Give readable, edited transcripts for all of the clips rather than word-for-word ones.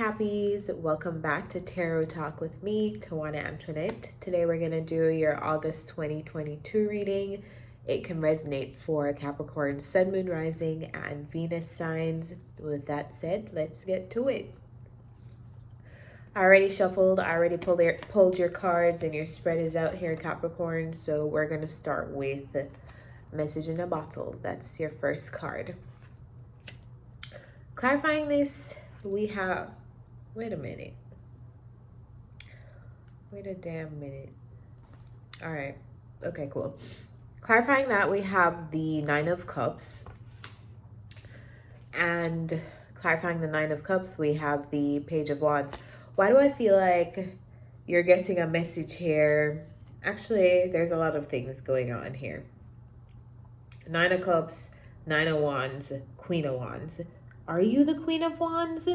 Cappies, welcome back to Tarot Talk with me, Tawanantoinette. Today we're going to do your August 2022 reading. It can resonate for Capricorn, Sun, Moon, Rising, and Venus signs. With that said, let's get to it. I already shuffled, I already pulled your cards, and your spread is out here, Capricorn. So we're going to start with Message in a Bottle. That's your first card. Clarifying this, we have, wait a minute. Wait a damn minute. All right. Okay, cool. Clarifying that, we have the Nine of Cups. And clarifying the Nine of Cups, we have the Page of Wands. Why do I feel like you're getting a message here? Actually, there's a lot of things going on here. Nine of Cups, Nine of Wands, Queen of Wands. Are you the Queen of Wands?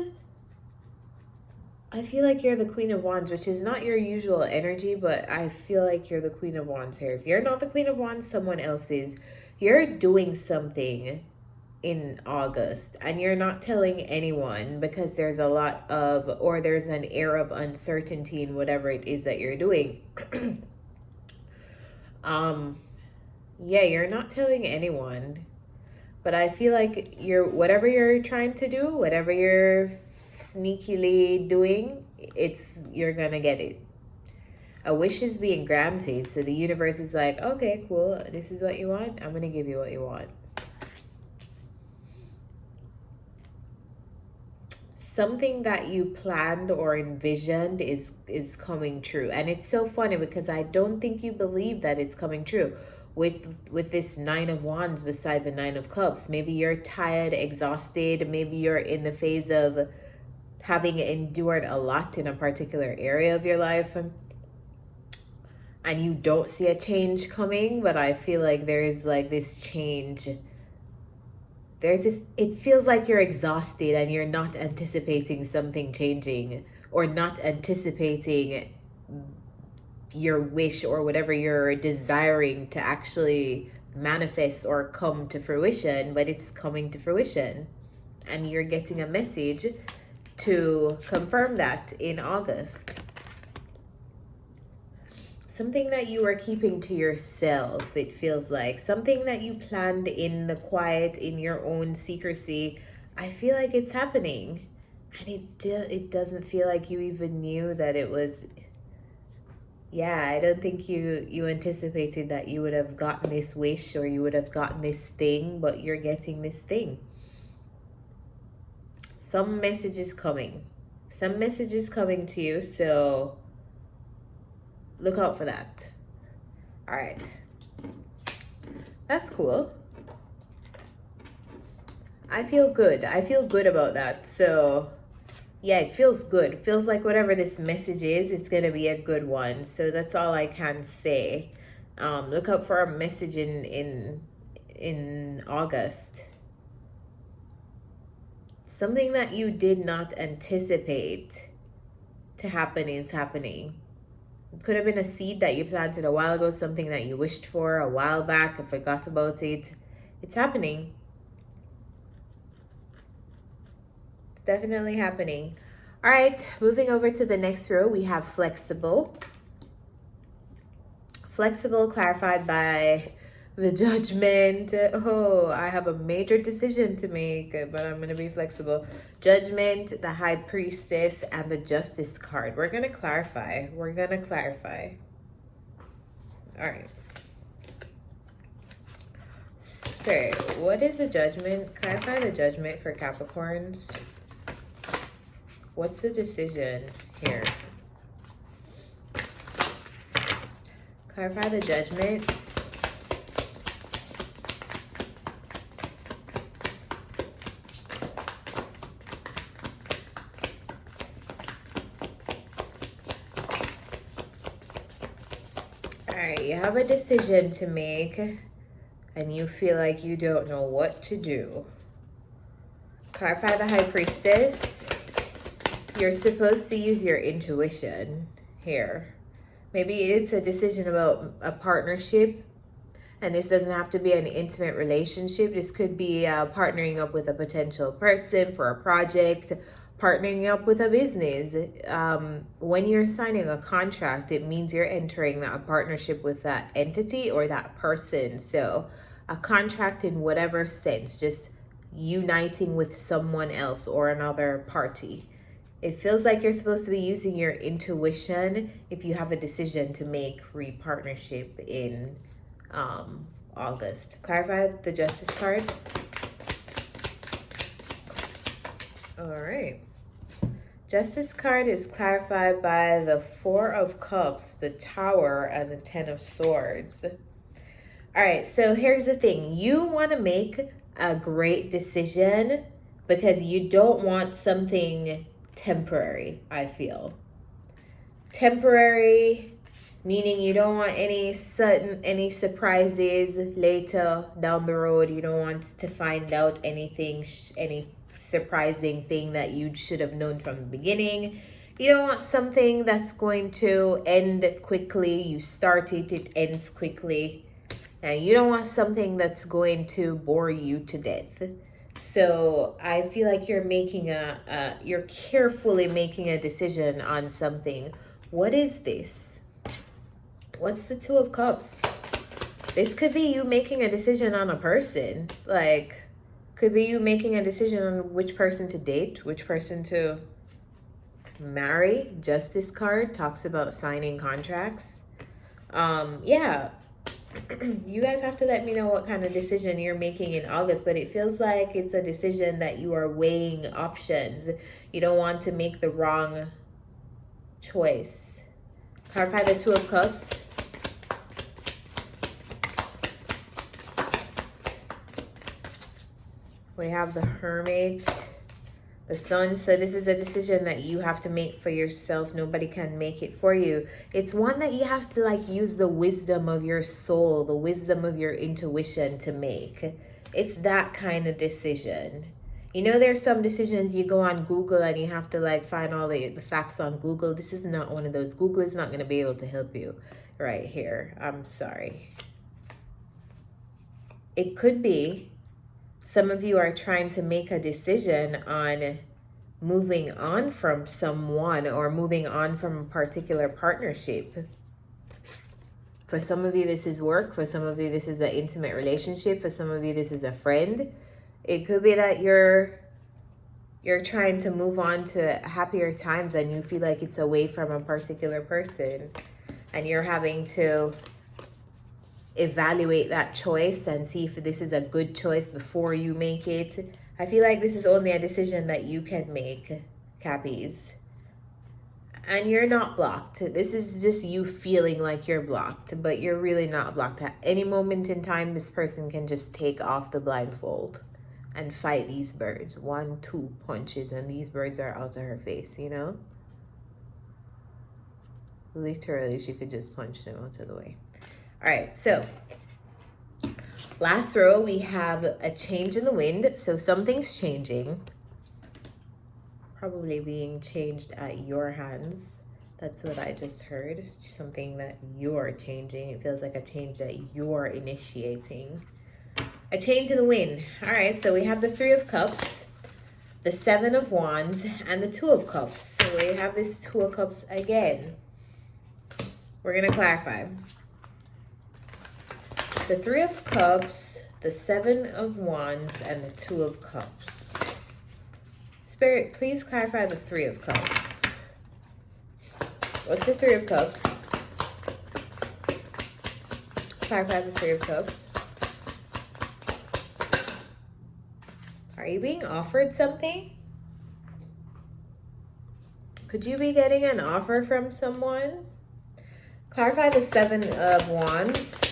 I feel like you're the Queen of Wands, which is not your usual energy, but I feel like you're the Queen of Wands here. If you're not the Queen of Wands, someone else is. You're doing something in August, and you're not telling anyone because there's a lot of, or there's an air of uncertainty in whatever it is that you're doing. Yeah, you're not telling anyone. But I feel like whatever you're trying to do, whatever you're sneakily doing, you're gonna get it. A wish is being granted. So the universe is like, okay, cool. This is what you want. I'm gonna give you what you want. Something that you planned or envisioned is coming true. And it's so funny because I don't think you believe that it's coming true. With this Nine of Wands beside the Nine of Cups, maybe you're tired, exhausted, maybe you're in the phase of having endured a lot in a particular area of your life and you don't see a change coming, but I feel like there is like this change. It feels like you're exhausted and you're not anticipating something changing, or not anticipating your wish or whatever you're desiring to actually manifest or come to fruition, but it's coming to fruition and you're getting a message to confirm that in August. Something that you are keeping to yourself, it feels like. Something that you planned in the quiet, in your own secrecy. I feel like it's happening. And it doesn't feel like you even knew that it was. Yeah, I don't think you anticipated that you would have gotten this wish or you would have gotten this thing, but you're getting this thing. Some message is coming. Some message is coming to you, so look out for that. All right. That's cool. I feel good. I feel good about that. So yeah, it feels good. It feels like whatever this message is, it's going to be a good one. So that's all I can say. Look out for a message in August. Something that you did not anticipate to happen is happening. It could have been a seed that you planted a while ago, something that you wished for a while back and forgot about it. It's happening. It's definitely happening. All right, moving over to the next row, we have flexible. Flexible clarified by the Judgment. Oh, I have a major decision to make, but I'm going to be flexible. Judgment, the High Priestess, and the Justice card. We're going to clarify. We're going to clarify. All right. Spirit, what is the Judgment? Clarify the Judgment for Capricorns. What's the decision here? Clarify the Judgment. Alright, you have a decision to make and you feel like you don't know what to do. Clarify the High Priestess. You're supposed to use your intuition here. Maybe it's a decision about a partnership, and this doesn't have to be an intimate relationship. This could be partnering up with a potential person for a project, partnering up with a business. When you're signing a contract, it means you're entering a partnership with that entity or that person. So a contract in whatever sense, just uniting with someone else or another party. It feels like you're supposed to be using your intuition if you have a decision to make re-partnership in August. Clarify the Justice card. All right. Justice card is clarified by the Four of Cups, the Tower, and the Ten of Swords. All right, so here's the thing. You want to make a great decision because you don't want something temporary, I feel. Temporary, meaning you don't want any surprises later down the road. You don't want to find out anything, any surprising thing that you should have known from the beginning. You don't want something that's going to end quickly. You start it, it ends quickly. And you don't want something that's going to bore you to death. So I feel like you're making you're carefully making a decision on something. What is this? What's the Two of Cups? This could be you making a decision on a person. Like, could be you making a decision on which person to date, which person to marry. Justice card talks about signing contracts. Yeah. You guys have to let me know what kind of decision you're making in August, but it feels like it's a decision that you are weighing options. You don't want to make the wrong choice. Clarify the Two of Cups. We have the Hermit, the Sun. So this is a decision that you have to make for yourself. Nobody can make it for you. It's one that you have to like use the wisdom of your soul, the wisdom of your intuition to make. It's that kind of decision. You know, there's some decisions you go on Google and you have to like find all the facts on Google. This is not one of those. Google is not going to be able to help you right here. I'm sorry. It could be some of you are trying to make a decision on moving on from someone or moving on from a particular partnership. For some of you, this is work. For some of you, this is an intimate relationship. For some of you, this is a friend. It could be that you're trying to move on to happier times and you feel like it's away from a particular person and you're having to evaluate that choice and see if this is a good choice before you make it. I feel like this is only a decision that you can make, Cappies. And you're not blocked. This is just you feeling like you're blocked, but you're really not blocked. At any moment in time, this person can just take off the blindfold and fight these birds. 1, 2 punches and these birds are out of her face, you know? Literally, she could just punch them out of the way. All right, so last row, we have a change in the wind. So something's changing, probably being changed at your hands. That's what I just heard. Something that you're changing. It feels like a change that you're initiating. A change in the wind. All right, so we have the Three of Cups, the Seven of Wands, and the Two of Cups. So we have this Two of Cups again. We're going to clarify. The Three of Cups, the Seven of Wands, and the Two of Cups. Spirit, please clarify the Three of Cups. What's the Three of Cups? Clarify the Three of Cups. Are you being offered something? Could you be getting an offer from someone? Clarify the Seven of Wands.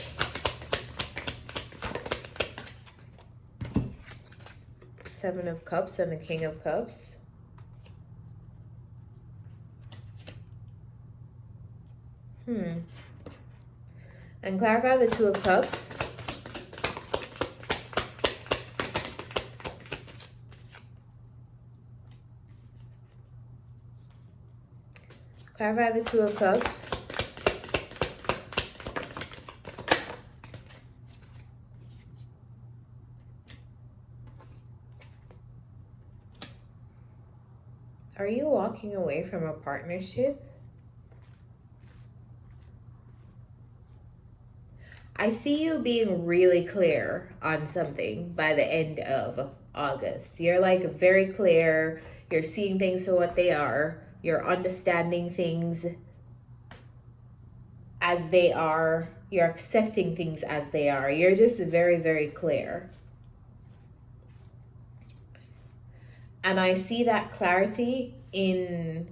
Seven of Cups and the King of Cups. And clarify the Two of Cups. Clarify the Two of Cups. Are you walking away from a partnership? I see you being really clear on something by the end of August. You're like very clear. You're seeing things for what they are. You're understanding things as they are. You're accepting things as they are. You're just very, very clear. And I see that clarity in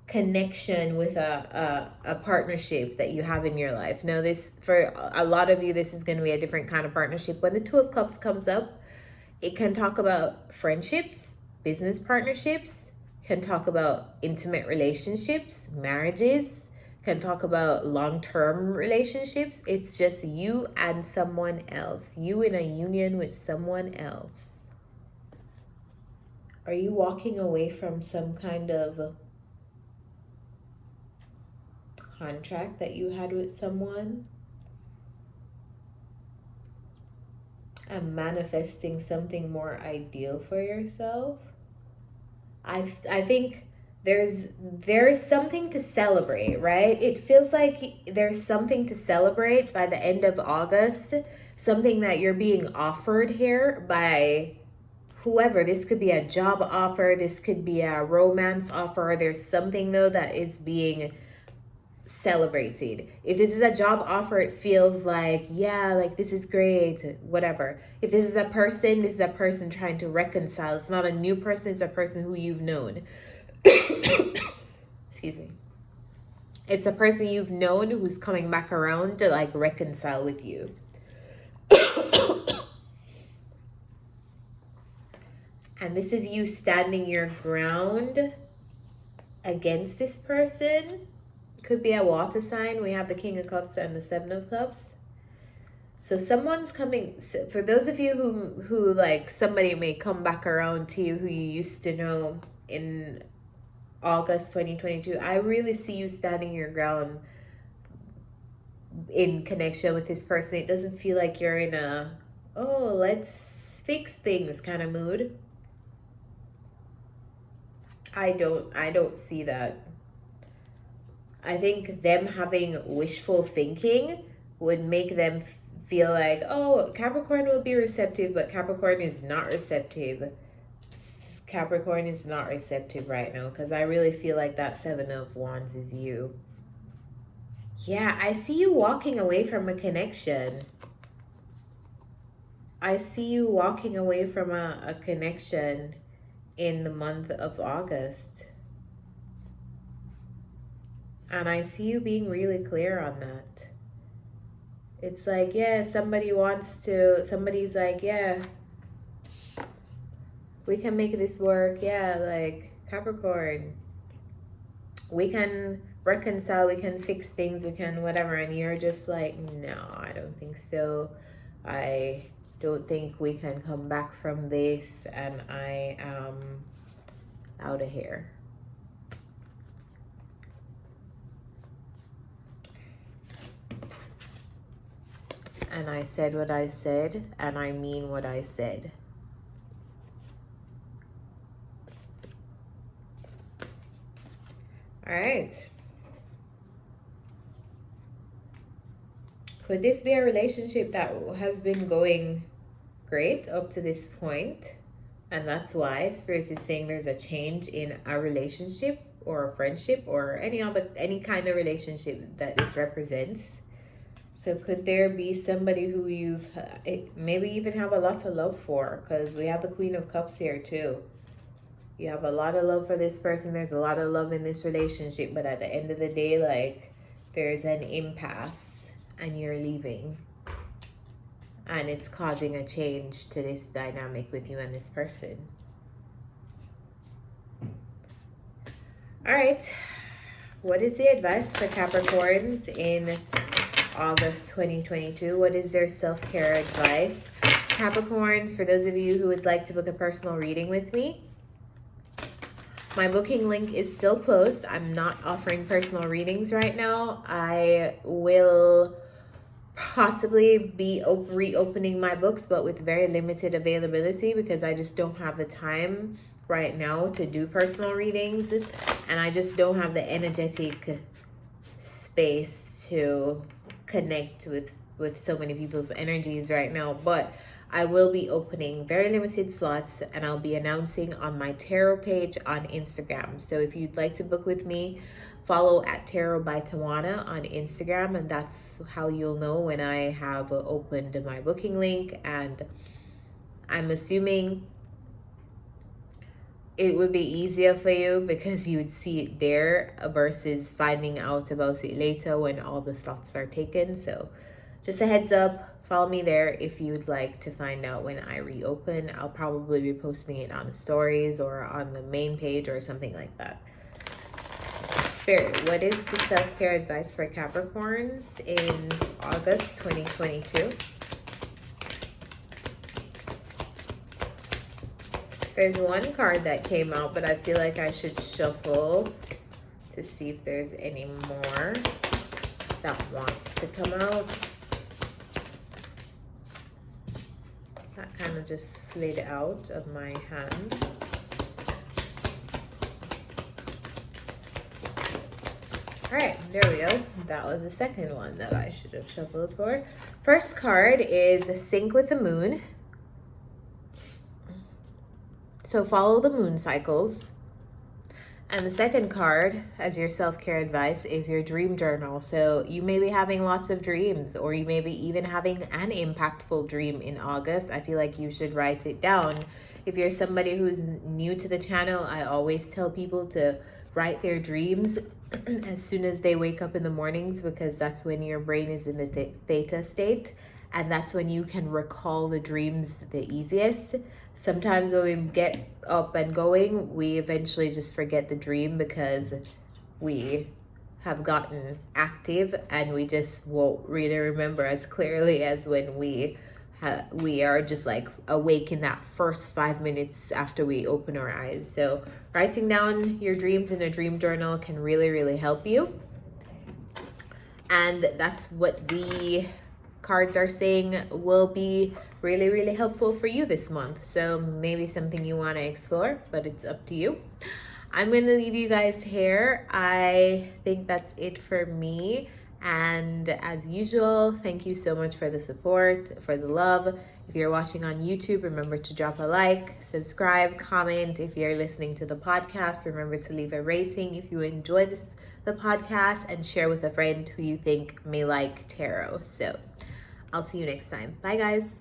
connection with a partnership that you have in your life. Now, this, for a lot of you, this is going to be a different kind of partnership. When the Two of Cups comes up, it can talk about friendships, business partnerships, can talk about intimate relationships, marriages, can talk about long-term relationships. It's just you and someone else, you in a union with someone else. Are you walking away from some kind of contract that you had with someone and manifesting something more ideal for yourself? I think there's something to celebrate, right? It feels like there's something to celebrate by the end of August, something that you're being offered here by whoever. This could be a job offer, this could be a romance offer. There's something though that is being celebrated. If this is a job offer, it feels like, yeah, like this is great, whatever. If this is a person, this is a person trying to reconcile. It's not a new person, it's a person who you've known. Excuse me. It's a person you've known who's coming back around to like reconcile with you. And this is you standing your ground against this person. Could be a water sign. We have the King of Cups and the Seven of Cups. So someone's coming. For those of you who like, somebody may come back around to you who you used to know in August 2022. I really see you standing your ground in connection with this person. It doesn't feel like you're in a, oh, let's fix things kind of mood. I don't see that. I think them having wishful thinking would make them feel like, oh, Capricorn will be receptive, but Capricorn is not receptive. Capricorn is not receptive right now, because I really feel like that Seven of Wands is you. Yeah, I see you walking away from a connection. I see you walking away from a connection in the month of August. And I see you being really clear on that. It's like, yeah, somebody's like, yeah, we can make this work. Yeah, like Capricorn, we can reconcile, we can fix things, we can whatever. And you're just like, no, I don't think so. I don't think we can come back from this, and I am out of here. And I said what I said, and I mean what I said. All right. Could this be a relationship that has been going great up to this point? And that's why Spirit is saying there's a change in a relationship or a friendship or any kind of relationship that this represents. So could there be somebody who you've maybe even have a lot of love for? Because we have the Queen of Cups here too. You have a lot of love for this person. There's a lot of love in this relationship. But at the end of the day, like, there's an impasse and you're leaving. And it's causing a change to this dynamic with you and this person. All right. What is the advice for Capricorns in August 2022? What is their self-care advice? Capricorns, for those of you who would like to book a personal reading with me, my booking link is still closed. I'm not offering personal readings right now. I will possibly be reopening my books, but with very limited availability because I just don't have the time right now to do personal readings, and I just don't have the energetic space to connect with so many people's energies right now. But I will be opening very limited slots, and I'll be announcing on my tarot page on Instagram. So if you'd like to book with me, follow at Tarot by Tawana on Instagram, and that's how you'll know when I have opened my booking link. And I'm assuming it would be easier for you because you would see it there versus finding out about it later when all the slots are taken. So just a heads up, follow me there if you would like to find out when I reopen. I'll probably be posting it on the stories or on the main page or something like that. Spirit, what is the self-care advice for Capricorns in August 2022? There's one card that came out, but I feel like I should shuffle to see if there's any more that wants to come out. That kind of just slid out of my hand. All right, there we go. That was the second one that I should have shuffled for. First card is Sync with the Moon. So follow the moon cycles. And the second card as your self-care advice is your dream journal. So you may be having lots of dreams, or you may be even having an impactful dream in August. I feel like you should write it down. If you're somebody who's new to the channel, I always tell people to write their dreams as soon as they wake up in the mornings, because that's when your brain is in the theta state. And that's when you can recall the dreams the easiest. Sometimes when we get up and going, we eventually just forget the dream because we have gotten active and we just won't really remember as clearly as when we are just like awake in that first 5 minutes after we open our eyes. So writing down your dreams in a dream journal can really, really help you. And that's what the cards are saying will be really, really helpful for you this month. So maybe something you want to explore, but it's up to you. I'm going to leave you guys here. I think that's it for me. And as usual, thank you so much for the support, for the love. If you're watching on YouTube, remember to drop a like, subscribe, comment. If you're listening to the podcast, remember to leave a rating if you enjoy the podcast, and share with a friend who you think may like tarot. So I'll see you next time. Bye, guys.